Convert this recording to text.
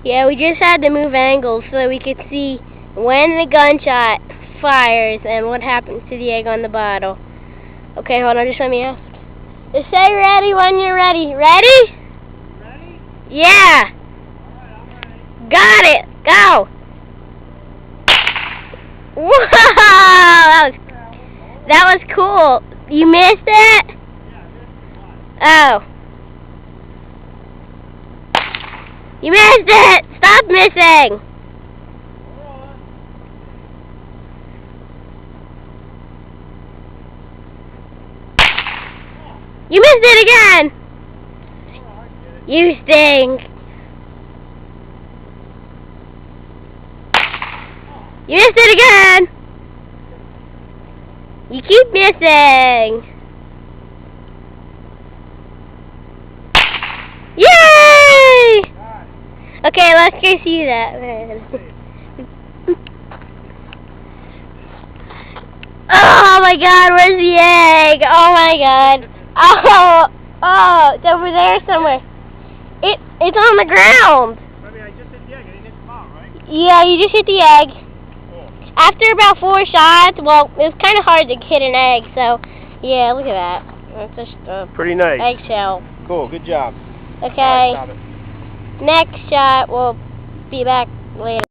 Yeah, we just had to move angles so we could see when the gunshot fires and what happens to the egg on the bottle. Okay, hold on, just let me ask. Just say ready when you're ready. Ready? Ready? Yeah. Alright, I'm ready. Got it. Go. Whoa! That was cool. You missed it? Yeah, I missed one. Oh. You missed it! Stop missing! You missed it again! You stink! You missed it again! You keep missing! Yay! Okay, let's go see that. Oh my god, where's the egg? Oh my god. Oh, it's over there somewhere. It's on the ground. I mean, I just hit the egg. I didn't hit the ball, right? Yeah, you just hit the egg. Cool. After about 4 shots, well, it was kind of hard to hit an egg, so yeah, look at that. It's just a Pretty nice. eggshell. Cool, good job. Okay. All right, stop it. Next shot, we'll be back later.